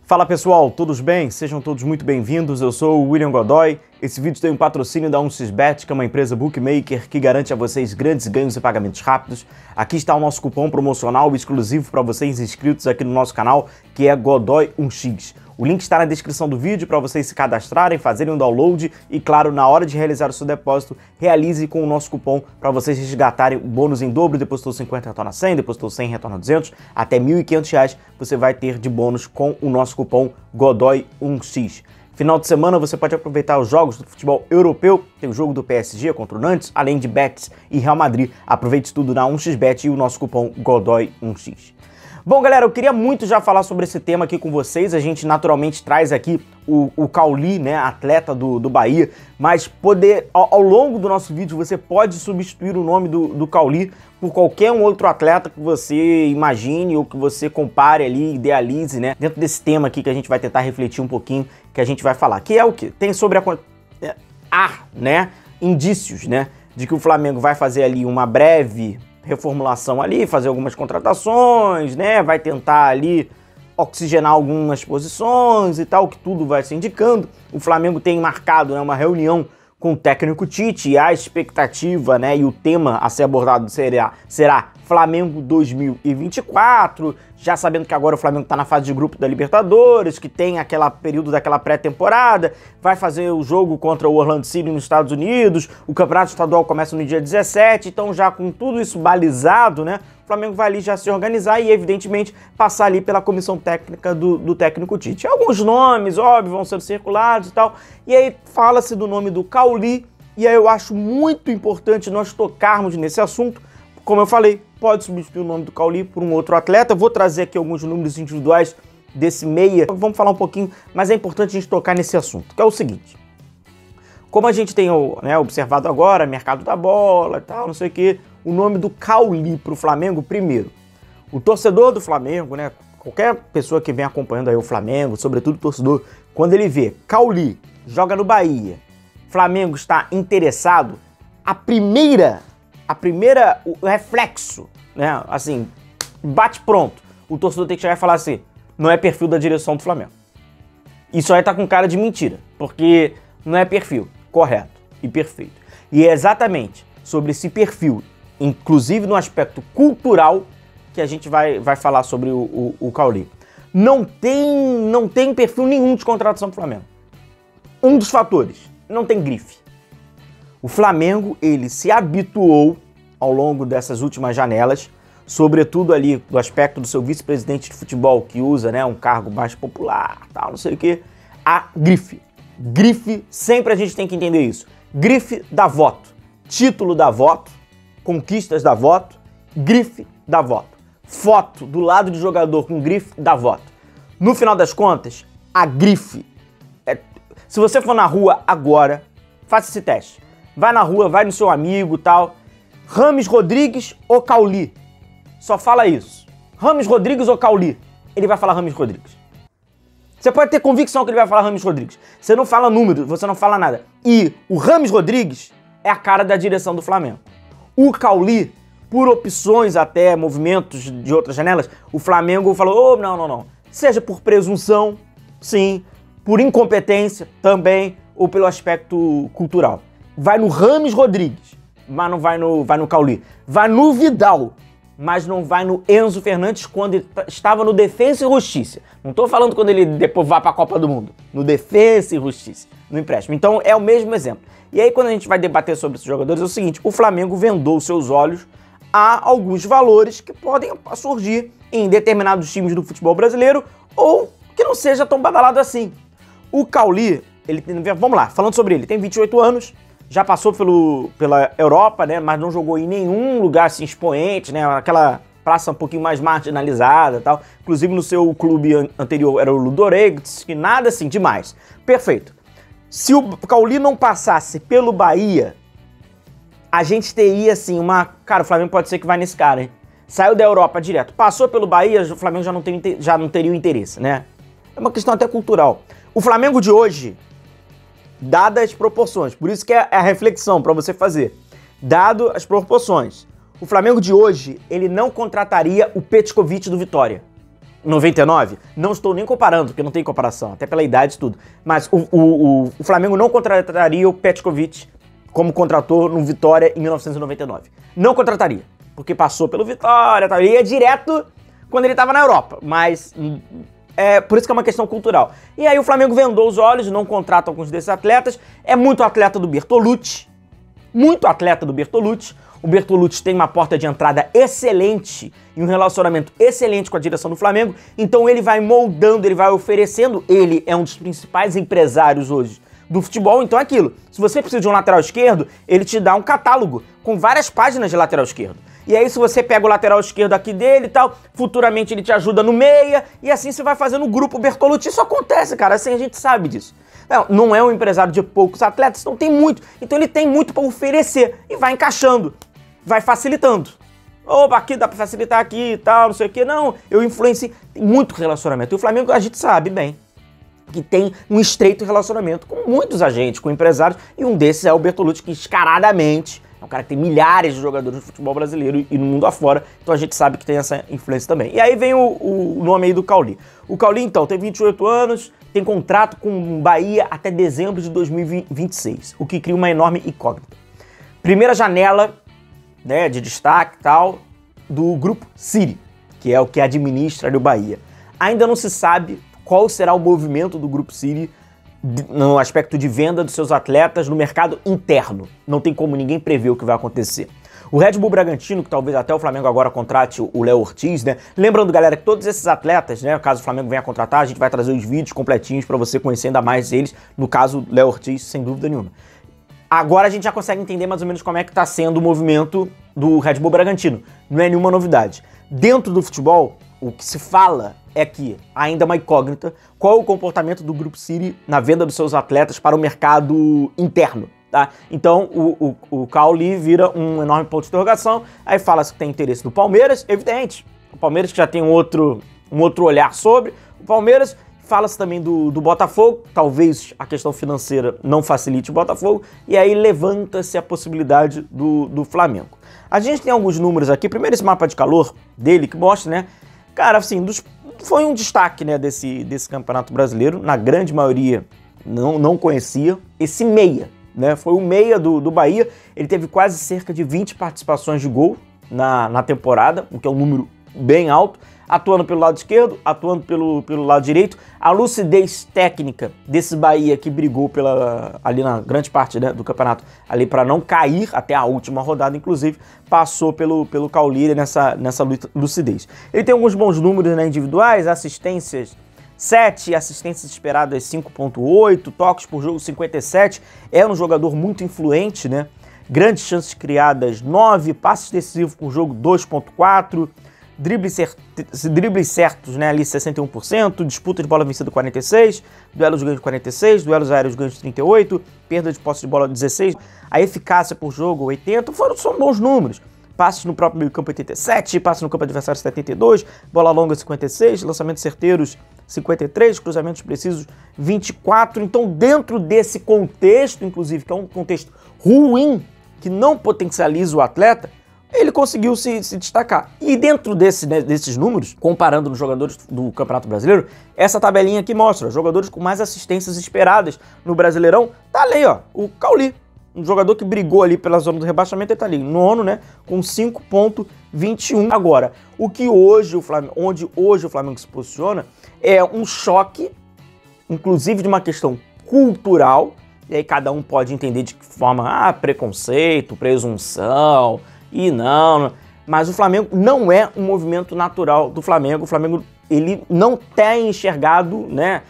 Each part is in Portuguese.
Fala pessoal, todos bem? Sejam todos muito bem-vindos, eu sou o William Godoy. Esse vídeo tem um patrocínio da 1xBet, que é uma empresa bookmaker que garante a vocês grandes ganhos e pagamentos rápidos. Aqui está o nosso cupom promocional exclusivo para vocês inscritos aqui no nosso canal, que é Godoy1x. O link está na descrição do vídeo para vocês se cadastrarem, fazerem um download e, claro, na hora de realizar o seu depósito, realize com o nosso cupom para vocês resgatarem o bônus em dobro. Depositou 50, retorna 100, depositou 100, retorna 200, até R$ 1.500 você vai ter de bônus com o nosso cupom Godoy1x. Final de semana você pode aproveitar os jogos do futebol europeu, tem o jogo do PSG contra o Nantes, além de Betis e Real Madrid. Aproveite tudo na 1xBet e o nosso cupom Godoy1x. Bom, galera, eu queria muito já falar sobre esse tema aqui com vocês. A gente naturalmente traz aqui o Cauli, né, atleta do Bahia, mas ao longo do nosso vídeo você pode substituir o nome do Cauli por qualquer um outro atleta que você imagine ou que você compare ali, idealize, né, dentro desse tema aqui que a gente vai tentar refletir um pouquinho, que a gente vai falar, que é o quê? Tem sobre indícios, né, de que o Flamengo vai fazer ali uma breve reformulação ali, fazer algumas contratações, né? Vai tentar ali oxigenar algumas posições e tal, que tudo vai se indicando. O Flamengo tem marcado, né, uma reunião com o técnico Tite e a expectativa, né, e o tema a ser abordado será Flamengo 2024, já sabendo que agora o Flamengo está na fase de grupo da Libertadores, que tem aquele período daquela pré-temporada, vai fazer o jogo contra o Orlando City nos Estados Unidos, o Campeonato Estadual começa no dia 17, então já com tudo isso balizado, né, o Flamengo vai ali já se organizar e, evidentemente, passar ali pela comissão técnica do técnico Tite. Alguns nomes, óbvio, vão ser circulados e tal, e aí fala-se do nome do Cauli, e aí eu acho muito importante nós tocarmos nesse assunto. Como eu falei, pode substituir o nome do Cauli por um outro atleta. Eu vou trazer aqui alguns números individuais desse meia. Vamos falar um pouquinho, mas é importante a gente tocar nesse assunto, que é o seguinte. Como a gente tem, né, observado agora, mercado da bola e tal, não sei o quê, o nome do Cauli para o Flamengo, primeiro, o torcedor do Flamengo, né, qualquer pessoa que vem acompanhando aí o Flamengo, sobretudo o torcedor, quando ele vê Cauli, joga no Bahia, Flamengo está interessado, o reflexo, né, assim, bate pronto, o torcedor tem que chegar e falar assim, não é perfil da direção do Flamengo. Isso aí tá com cara de mentira, porque não é perfil correto e perfeito. E é exatamente sobre esse perfil, inclusive no aspecto cultural, que a gente vai falar sobre o Cauli. Não tem perfil nenhum de contratação do Flamengo. Um dos fatores, não tem grife. O Flamengo, ele se habituou ao longo dessas últimas janelas, sobretudo ali do aspecto do seu vice-presidente de futebol, que usa, né, um cargo mais popular, tal, não sei o quê, a grife. Grife, sempre a gente tem que entender isso. Grife dá voto. Título dá voto. Conquistas dá voto. Grife dá voto. Foto do lado de jogador com grife dá voto. No final das contas, a grife... Se você for na rua agora, faça esse teste. Vai na rua, vai no seu amigo e tal. Rames Rodrigues ou Cauli? Só fala isso. Rames Rodrigues ou Cauli? Ele vai falar Rames Rodrigues. Você pode ter convicção que ele vai falar Rames Rodrigues. Você não fala número, você não fala nada. E o Rames Rodrigues é a cara da direção do Flamengo. O Cauli, por opções até, movimentos de outras janelas, o Flamengo falou, não. Seja por presunção, sim, por incompetência também, ou pelo aspecto cultural. Vai no Rames Rodrigues, mas não vai no Cauli. Vai no Vidal, mas não vai no Enzo Fernandes quando ele estava no Defensa e Justiça. Não estou falando quando ele depois vai para a Copa do Mundo. No Defensa e Justiça, no empréstimo. Então é o mesmo exemplo. E aí quando a gente vai debater sobre esses jogadores é o seguinte, o Flamengo vendou seus olhos a alguns valores que podem surgir em determinados times do futebol brasileiro ou que não seja tão badalado assim. O Cauli, vamos lá, falando sobre ele, tem 28 anos, já passou pela Europa, né, mas não jogou em nenhum lugar assim expoente, né, aquela praça um pouquinho mais marginalizada e tal. Inclusive no seu clube anterior era o Ludogorets, que nada assim demais. Perfeito. Se o Cauli não passasse pelo Bahia, a gente teria assim Cara, o Flamengo pode ser que vai nesse cara, hein? Saiu da Europa direto, passou pelo Bahia, o Flamengo já não teria o interesse, né? É uma questão até cultural. O Flamengo de hoje, dadas as proporções, por isso que é a reflexão para você fazer. Dado as proporções, o Flamengo de hoje, ele não contrataria o Petkovic do Vitória. 99, não estou nem comparando, porque não tem comparação, até pela idade e tudo. Mas o Flamengo não contrataria o Petkovic como contratou no Vitória em 1999. Não contrataria, porque passou pelo Vitória, ele ia direto quando ele estava na Europa, mas por isso que é uma questão cultural. E aí o Flamengo vendou os olhos, não contrata alguns desses atletas, é muito atleta do Bertolucci, muito atleta do Bertolucci. O Bertolucci tem uma porta de entrada excelente e um relacionamento excelente com a direção do Flamengo, então ele vai moldando, ele vai oferecendo, ele é um dos principais empresários hoje do futebol, então é aquilo. Se você precisa de um lateral esquerdo, ele te dá um catálogo com várias páginas de lateral esquerdo. E aí se você pega o lateral esquerdo aqui dele e tal, futuramente ele te ajuda no meia, e assim você vai fazendo o grupo Bertolucci. Isso acontece, cara, assim a gente sabe disso. Não é um empresário de poucos atletas, então tem muito. Então ele tem muito para oferecer e vai encaixando, vai facilitando. Opa, aqui dá para facilitar aqui e tal, não sei o que. Não, eu influencio, tem muito relacionamento. E o Flamengo a gente sabe bem que tem um estreito relacionamento com muitos agentes, com empresários, e um desses é o Bertolucci, que descaradamente é um cara que tem milhares de jogadores de futebol brasileiro e no mundo afora, então a gente sabe que tem essa influência também. E aí vem o nome aí do Cauli. O Cauli, então, tem 28 anos, tem contrato com o Bahia até dezembro de 2026, o que cria uma enorme incógnita. Primeira janela, né, de destaque e tal, do Grupo City, que é o que administra o Bahia. Ainda não se sabe qual será o movimento do Grupo City no aspecto de venda dos seus atletas no mercado interno. Não tem como ninguém prever o que vai acontecer. O Red Bull Bragantino, que talvez até o Flamengo agora contrate o Léo Ortiz, né? Lembrando, galera, que todos esses atletas, né, caso o Flamengo venha a contratar, a gente vai trazer os vídeos completinhos para você conhecer ainda mais eles. No caso, Léo Ortiz, sem dúvida nenhuma. Agora a gente já consegue entender mais ou menos como é que está sendo o movimento do Red Bull Bragantino. Não é nenhuma novidade. Dentro do futebol, o que se fala é que ainda é uma incógnita qual é o comportamento do Grupo City na venda dos seus atletas para o mercado interno, tá? Então o Cauli vira um enorme ponto de interrogação, aí fala-se que tem interesse do Palmeiras, evidente, o Palmeiras que já tem um outro olhar sobre, o Palmeiras, fala-se também do Botafogo, talvez a questão financeira não facilite o Botafogo, e aí levanta-se a possibilidade do Flamengo. A gente tem alguns números aqui, primeiro esse mapa de calor dele que mostra, né, cara, assim, foi um destaque, né, desse Campeonato Brasileiro, na grande maioria não conhecia, esse meia, né, foi o meia do Bahia, ele teve quase cerca de 20 participações de gol na temporada, o que é um número bem alto, atuando pelo lado esquerdo, atuando pelo lado direito. A lucidez técnica desse Bahia que brigou ali na grande parte, né, do campeonato, ali para não cair até a última rodada, inclusive, passou pelo Cauli nessa lucidez. Ele tem alguns bons números, né, individuais, assistências 7, assistências esperadas 5.8, toques por jogo 57, é um jogador muito influente, né? Grandes chances criadas 9, passes decisivos por jogo 2.4, dribles certos, né, ali 61%, disputa de bola vencida 46%, duelos ganhos 46%, duelos aéreos ganhos 38%, perda de posse de bola 16%, a eficácia por jogo 80%, são bons números. Passes no próprio meio campo 87%, passes no campo adversário 72%, bola longa 56%, lançamentos certeiros 53%, cruzamentos precisos 24%. Então, dentro desse contexto, inclusive, que é um contexto ruim, que não potencializa o atleta, ele conseguiu se destacar. E dentro desses números, comparando nos jogadores do Campeonato Brasileiro, essa tabelinha aqui mostra jogadores com mais assistências esperadas no Brasileirão. Tá ali, ó, o Cauli, um jogador que brigou ali pela zona do rebaixamento, ele tá ali, nono, né, com 5.21. Agora, onde hoje o Flamengo se posiciona é um choque, inclusive de uma questão cultural, e aí cada um pode entender de que forma, preconceito, presunção, e não, mas o Flamengo não é um movimento natural do Flamengo. O Flamengo, ele não tem enxergado, né,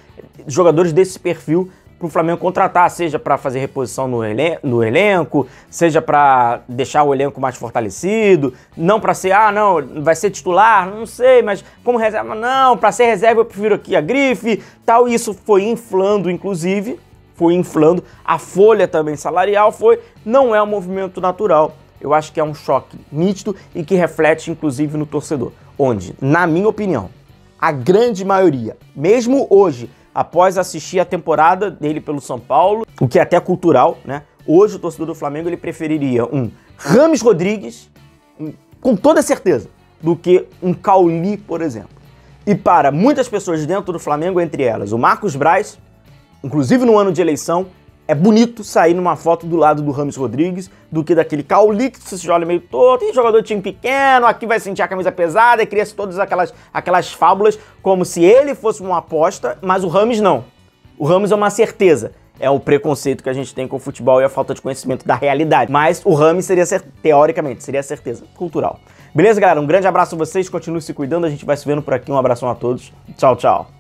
jogadores desse perfil para o Flamengo contratar, seja para fazer reposição no elenco, seja para deixar o elenco mais fortalecido, não para ser, não, vai ser titular, não sei, mas como reserva, não, para ser reserva eu prefiro aqui a grife, tal. Isso foi inflando, inclusive, a folha também salarial não é um movimento natural. Eu acho que é um choque nítido e que reflete, inclusive, no torcedor. Onde, na minha opinião, a grande maioria, mesmo hoje, após assistir a temporada dele pelo São Paulo, o que é até cultural, né? Hoje o torcedor do Flamengo ele preferiria um Rames Rodrigues, com toda certeza, do que um Cauli, por exemplo. E para muitas pessoas dentro do Flamengo, entre elas o Marcos Braz, inclusive no ano de eleição, é bonito sair numa foto do lado do Rames Rodrigues do que daquele Cauli que se olha meio todo, tem jogador de time pequeno, aqui vai sentir a camisa pesada e cria-se todas aquelas fábulas como se ele fosse uma aposta, mas o Rames não. O Rames é uma certeza. É o preconceito que a gente tem com o futebol e a falta de conhecimento da realidade. Mas o Rames seria, teoricamente, seria certeza cultural. Beleza, galera? Um grande abraço a vocês, continuem se cuidando, a gente vai se vendo por aqui. Um abração a todos. Tchau, tchau.